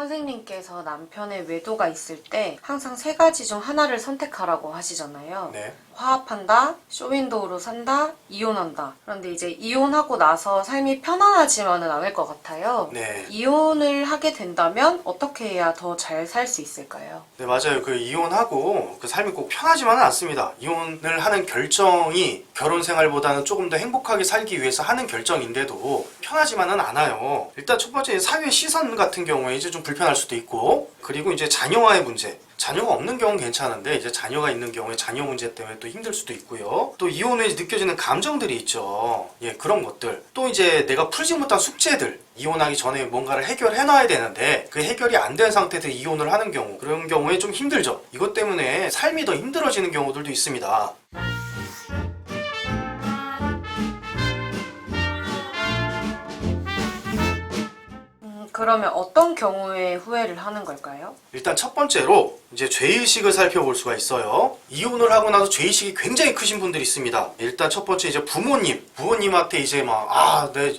선생님께서 남편의 외도가 있을 때 항상 세 가지 중 하나를 선택하라고 하시잖아요. 네. 화합한다, 쇼윈도우로 산다, 이혼한다. 그런데 이제 이혼하고 나서 삶이 편안하지만은 않을 것 같아요. 네. 이혼을 하게 된다면 어떻게 해야 더 잘 살 수 있을까요? 네, 맞아요. 그 이혼하고 그 삶이 꼭 편하지만은 않습니다. 이혼을 하는 결정이 결혼 생활보다는 조금 더 행복하게 살기 위해서 하는 결정인데도 편하지만은 않아요. 일단 첫 번째 사회 시선 같은 경우에 이제 좀 불편할 수도 있고, 그리고 이제 자녀와의 문제. 자녀가 없는 경우는 괜찮은데 이제 자녀가 있는 경우에 자녀 문제 때문에 또 힘들 수도 있고요. 또 이혼 후에 느껴지는 감정들이 있죠. 예, 그런 것들. 또 이제 내가 풀지 못한 숙제들. 이혼하기 전에 뭔가를 해결해 놔야 되는데 그 해결이 안 된 상태에서 이혼을 하는 경우, 그런 경우에 좀 힘들죠. 이것 때문에 삶이 더 힘들어지는 경우들도 있습니다. 그러면 어떤 경우에 후회를 하는 걸까요? 일단 첫 번째로 이제 죄의식을 살펴볼 수가 있어요. 이혼을 하고 나서 죄의식이 굉장히 크신 분들이 있습니다. 일단 첫 번째 이제 부모님한테 이제 막 내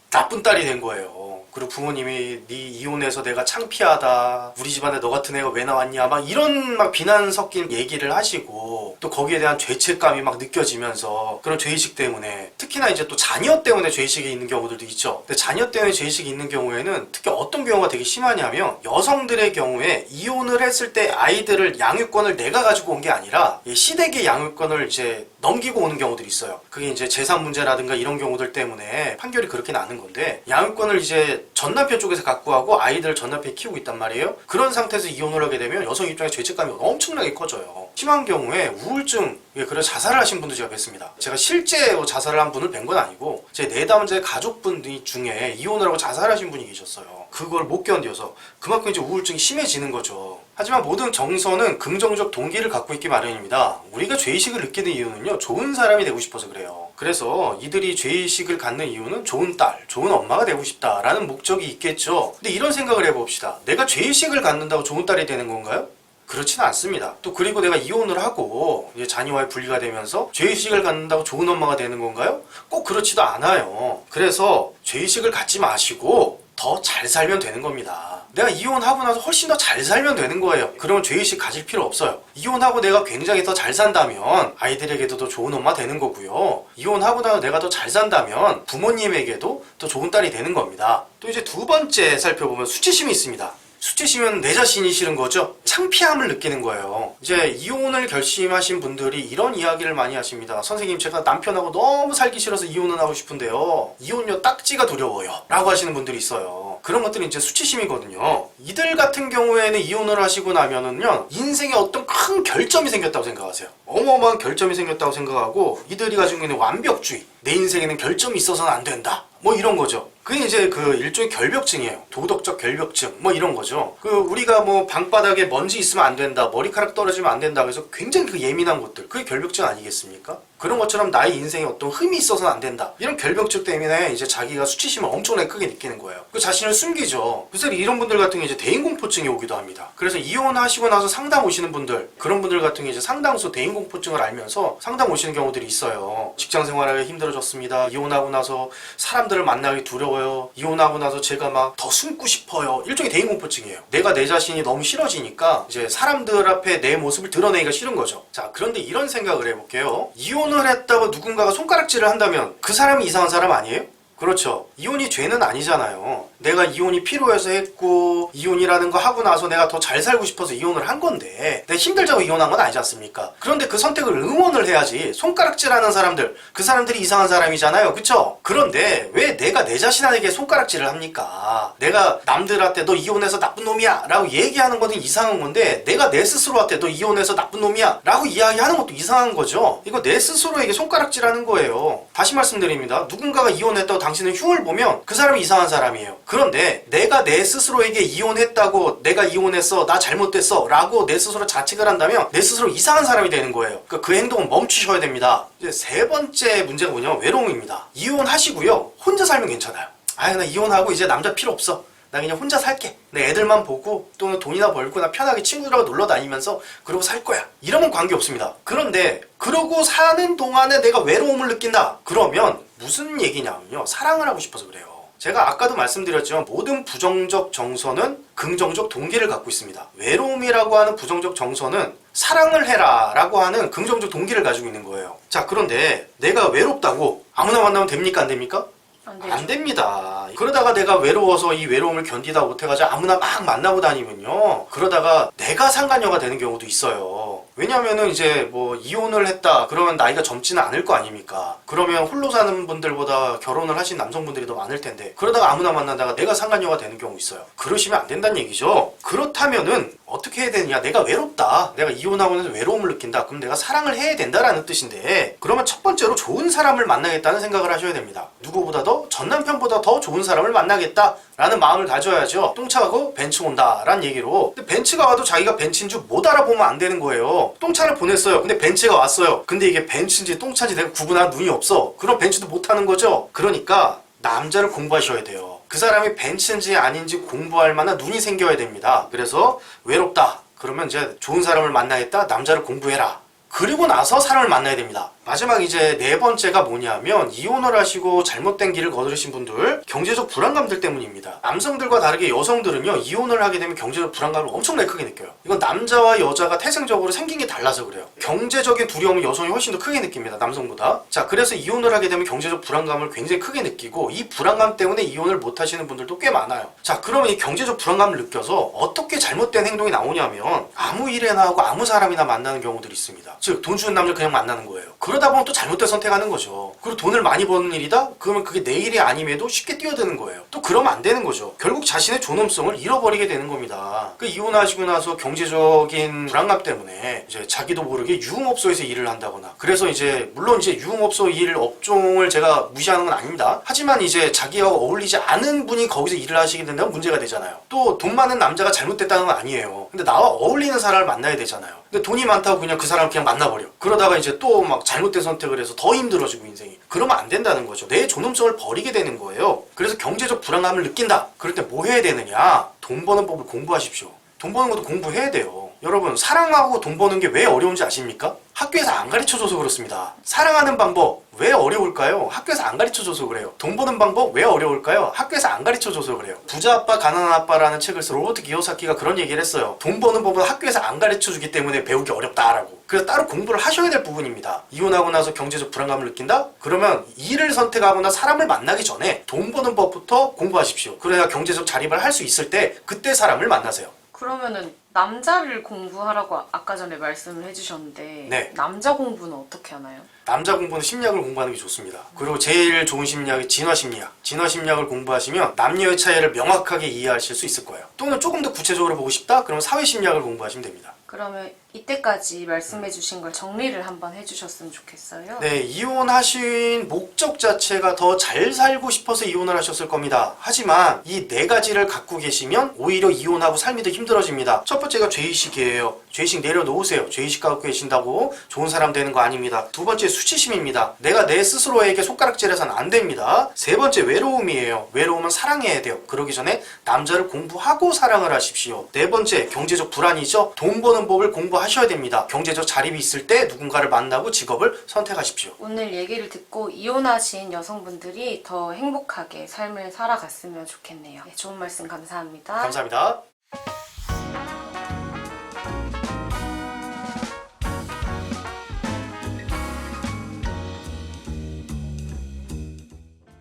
나쁜 딸이 된 거예요. 그리고 부모님이 네 이혼해서 내가 창피하다, 우리 집안에 너 같은 애가 왜 나왔냐, 막 이런 막 비난 섞인 얘기를 하시고, 또 거기에 대한 죄책감이 막 느껴지면서 그런 죄의식 때문에, 특히나 이제 또 자녀 때문에 죄의식이 있는 경우들도 있죠. 근데 자녀 때문에 죄의식이 있는 경우에는 특히 어떤 경우가 되게 심하냐면, 여성들의 경우에 이혼을 했을 때 아이들을 양육권을 내가 가지고 온 게 아니라 시댁의 양육권을 이제 넘기고 오는 경우들이 있어요. 그게 이제 재산 문제라든가 이런 경우들 때문에 판결이 그렇게 나는 건데, 양육권을 이제 전 남편 쪽에서 갖고 하고 아이들을 전 남편이 키우고 있단 말이에요. 그런 상태에서 이혼을 하게 되면 여성 입장에 죄책감이 엄청나게 커져요. 심한 경우에 우울증, 그래서 자살을 하신 분도 제가 뵀습니다. 제가 실제 자살을 한 분을 뵌 건 아니고 제 내담자의 가족분 중에 이혼을 하고 자살하신 분이 계셨어요. 그걸 못 견뎌서 그만큼 이제 우울증이 심해지는 거죠. 하지만 모든 정서는 긍정적 동기를 갖고 있기 마련입니다. 우리가 죄의식을 느끼는 이유는요, 좋은 사람이 되고 싶어서 그래요. 그래서 이들이 죄의식을 갖는 이유는 좋은 딸, 좋은 엄마가 되고 싶다라는 목적이 있겠죠. 근데 이런 생각을 해봅시다. 내가 죄의식을 갖는다고 좋은 딸이 되는 건가요? 그렇지는 않습니다. 또 그리고 내가 이혼을 하고 이제 자녀와의 분리가 되면서 죄의식을 갖는다고 좋은 엄마가 되는 건가요? 꼭 그렇지도 않아요. 그래서 죄의식을 갖지 마시고 더 잘 살면 되는 겁니다. 내가 이혼하고 나서 훨씬 더 잘 살면 되는 거예요. 그러면 죄의식 가질 필요 없어요. 이혼하고 내가 굉장히 더 잘 산다면 아이들에게도 더 좋은 엄마 되는 거고요. 이혼하고 나서 내가 더 잘 산다면 부모님에게도 더 좋은 딸이 되는 겁니다. 또 이제 두 번째 살펴보면 수치심이 있습니다. 수치심은 내 자신이 싫은 거죠. 창피함을 느끼는 거예요. 이제 이혼을 결심하신 분들이 이런 이야기를 많이 하십니다. 선생님, 제가 남편하고 너무 살기 싫어서 이혼을 하고 싶은데요, 이혼료 딱지가 두려워요 라고 하시는 분들이 있어요. 그런 것들이 이제 수치심이거든요. 이들 같은 경우에는 이혼을 하시고 나면은요, 인생에 어떤 큰 결점이 생겼다고 생각하세요. 어마어마한 결점이 생겼다고 생각하고, 이들이 가지고 있는 완벽주의, 내 인생에는 결점이 있어서는 안 된다, 뭐 이런 거죠. 그게 이제 그 일종의 결벽증이에요. 도덕적 결벽증, 뭐 이런 거죠. 우리가 뭐 방바닥에 먼지 있으면 안 된다, 머리카락 떨어지면 안 된다, 그래서 굉장히 그 예민한 것들, 그게 결벽증 아니겠습니까? 그런 것처럼 나의 인생에 어떤 흠이 있어서는 안 된다, 이런 결벽증 때문에 이제 자기가 수치심을 엄청나게 크게 느끼는 거예요. 그 자신을 숨기죠. 그래서 이런 분들 같은 게 이제 대인공포증이 오기도 합니다. 그래서 이혼하시고 나서 상담 오시는 분들, 그런 분들 같은 게 이제 상당수 대인공포증을 알면서 상담 오시는 경우들이 있어요. 직장 생활하기 힘들어졌습니다. 이혼하고 나서 사람들을 만나기 두려워요. 이혼하고 나서 제가 막 더 숨고 싶어요. 일종의 대인공포증이에요. 내가 내 자신이 너무 싫어지니까 이제 사람들 앞에 내 모습을 드러내기가 싫은 거죠. 자, 그런데 이런 생각을 해볼게요. 이혼을 했다고 누군가가 손가락질을 한다면 그 사람이 이상한 사람 아니에요? 그렇죠. 이혼이 죄는 아니잖아요. 내가 이혼이 필요해서 했고, 이혼이라는 거 하고 나서 내가 더 잘 살고 싶어서 이혼을 한 건데, 내가 힘들자고 이혼한 건 아니지 않습니까? 그런데 그 선택을 응원을 해야지. 손가락질하는 사람들, 그 사람들이 이상한 사람이잖아요. 그쵸? 그런데 왜 내가 내 자신에게 손가락질을 합니까? 내가 남들한테 너 이혼해서 나쁜 놈이야 라고 얘기하는 것은 이상한 건데, 내가 내 스스로한테 너 이혼해서 나쁜 놈이야 라고 이야기하는 것도 이상한 거죠. 이거 내 스스로에게 손가락질하는 거예요. 다시 말씀드립니다. 누군가가 이혼했다고 당신은 흉을 보면 그 사람이 이상한 사람이에요. 그런데 내가 내 스스로에게 이혼했다고, 내가 이혼했어, 나 잘못됐어 라고 내 스스로 자책을 한다면 내 스스로 이상한 사람이 되는 거예요. 그러니까 그 행동은 멈추셔야 됩니다. 이제 세 번째 문제가 뭐냐면 외로움입니다. 이혼하시고요, 혼자 살면 괜찮아요. 나 이혼하고 이제 남자 필요 없어, 나 그냥 혼자 살게, 내 애들만 보고 또는 돈이나 벌고 나 편하게 친구들하고 놀러 다니면서 그러고 살 거야, 이러면 관계없습니다. 그런데 그러고 사는 동안에 내가 외로움을 느낀다, 그러면 무슨 얘기냐면요, 사랑을 하고 싶어서 그래요. 제가 아까도 말씀드렸지만 모든 부정적 정서는 긍정적 동기를 갖고 있습니다. 외로움이라고 하는 부정적 정서는 사랑을 해라 라고 하는 긍정적 동기를 가지고 있는 거예요. 자, 그런데 내가 외롭다고 아무나 만나면 됩니까? 안 됩니까? 안 됩니다. 그러다가 내가 외로워서 이 외로움을 견디다 못해가지고 아무나 막 만나고 다니면요, 그러다가 내가 상간녀가 되는 경우도 있어요. 왜냐면은 이제 뭐 이혼을 했다 그러면 나이가 젊지는 않을 거 아닙니까? 그러면 홀로 사는 분들보다 결혼을 하신 남성분들이 더 많을 텐데, 그러다가 아무나 만나다가 내가 상간녀가 되는 경우 있어요. 그러시면 안 된다는 얘기죠. 그렇다면은 어떻게 해야 되느냐? 내가 외롭다, 내가 이혼하고 나서 외로움을 느낀다, 그럼 내가 사랑을 해야 된다라는 뜻인데, 그러면 첫 번째로 좋은 사람을 만나겠다는 생각을 하셔야 됩니다. 누구보다도 전 남편보다 더 좋은 사람을 만나겠다 라는 마음을 가져야죠. 똥차하고 벤츠 온다 라는 얘기로. 근데 벤츠가 와도 자기가 벤츠인 줄 못 알아보면 안 되는 거예요. 똥차를 보냈어요. 근데 벤츠가 왔어요. 근데 이게 벤츠인지 똥차인지 내가 구분할 눈이 없어. 그럼 벤츠도 못 하는 거죠. 그러니까 남자를 공부하셔야 돼요. 그 사람이 벤츠인지 아닌지 공부할 만한 눈이 생겨야 됩니다. 그래서 외롭다 그러면 이제 좋은 사람을 만나겠다, 남자를 공부해라. 그리고 나서 사람을 만나야 됩니다. 마지막 이제 네 번째가 뭐냐면, 이혼을 하시고 잘못된 길을 거두신 분들, 경제적 불안감들 때문입니다. 남성들과 다르게 여성들은요, 이혼을 하게 되면 경제적 불안감을 엄청나게 크게 느껴요. 이건 남자와 여자가 태생적으로 생긴 게 달라서 그래요. 경제적인 두려움을 여성이 훨씬 더 크게 느낍니다, 남성보다. 자, 그래서 이혼을 하게 되면 경제적 불안감을 굉장히 크게 느끼고, 이 불안감 때문에 이혼을 못 하시는 분들도 꽤 많아요. 자, 그러면 이 경제적 불안감을 느껴서 어떻게 잘못된 행동이 나오냐면, 아무 일이나 하고 아무 사람이나 만나는 경우들이 있습니다. 즉, 돈 주는 남자 그냥 만나는 거예요. 그러다 보면 또 잘못된 선택하는 거죠. 그리고 돈을 많이 버는 일이다? 그러면 그게 내 일이 아님에도 쉽게 뛰어드는 거예요. 또 그러면 안 되는 거죠. 결국 자신의 존엄성을 잃어버리게 되는 겁니다. 그 이혼하시고 나서 경제적인 불안감 때문에 이제 자기도 모르게 유흥업소에서 일을 한다거나, 그래서 이제 물론 이제 유흥업소 일 업종을 제가 무시하는 건 아닙니다. 하지만 이제 자기와 어울리지 않은 분이 거기서 일을 하시게 된다면 문제가 되잖아요. 또 돈 많은 남자가 잘못됐다는 건 아니에요. 근데 나와 어울리는 사람을 만나야 되잖아요. 근데 돈이 많다고 그냥 그 사람 그냥 만나버려. 그러다가 이제 또 막 잘못된 선택을 해서 더 힘들어지고 인생이. 그러면 안 된다는 거죠. 내 존엄성을 버리게 되는 거예요. 그래서 경제적 불안감을 느낀다. 그럴 때 뭐 해야 되느냐? 돈 버는 법을 공부하십시오. 돈 버는 것도 공부해야 돼요. 여러분, 사랑하고 돈 버는 게 왜 어려운지 아십니까? 학교에서 안 가르쳐줘서 그렇습니다. 사랑하는 방법 왜 어려울까요? 학교에서 안 가르쳐줘서 그래요. 돈 버는 방법 왜 어려울까요? 학교에서 안 가르쳐줘서 그래요. 부자 아빠 가난한 아빠라는 책을 써 로버트 기요사키가 그런 얘기를 했어요. 돈 버는 법은 학교에서 안 가르쳐주기 때문에 배우기 어렵다라고. 그래서 따로 공부를 하셔야 될 부분입니다. 이혼하고 나서 경제적 불안감을 느낀다? 그러면 일을 선택하거나 사람을 만나기 전에 돈 버는 법부터 공부하십시오. 그래야 경제적 자립을 할 수 있을 때 그때 사람을 만나세요. 그러면은 남자를 공부하라고 아까 전에 말씀을 해주셨는데, 네. 남자 공부는 어떻게 하나요? 남자 공부는 심리학을 공부하는 게 좋습니다. 그리고 제일 좋은 심리학이 진화심리학. 진화심리학을 공부하시면 남녀의 차이를 명확하게 이해하실 수 있을 거예요. 또는 조금 더 구체적으로 보고 싶다? 그러면 사회심리학을 공부하시면 됩니다. 그러면 이때까지 말씀해주신 걸 정리를 한번 해주셨으면 좋겠어요. 네, 이혼하신 목적 자체가 더 잘 살고 싶어서 이혼을 하셨을 겁니다. 하지만 이 네 가지를 갖고 계시면 오히려 이혼하고 삶이 더 힘들어집니다. 첫 번째가 죄의식이에요. 죄의식 내려놓으세요. 죄의식 갖고 계신다고 좋은 사람 되는 거 아닙니다. 두 번째 수치심입니다. 내가 내 스스로에게 손가락질해서는 안 됩니다. 세 번째 외로움이에요. 외로움은 사랑해야 돼요. 그러기 전에 남자를 공부하고 사랑을 하십시오. 네 번째 경제적 불안이죠. 돈 버는 법을 공부하셔야 됩니다. 경제적 자립이 있을 때 누군가를 만나고 직업을 선택하십시오. 오늘 얘기를 듣고 이혼하신 여성분들이 더 행복하게 삶을 살아갔으면 좋겠네요. 네, 좋은 말씀 감사합니다. 감사합니다.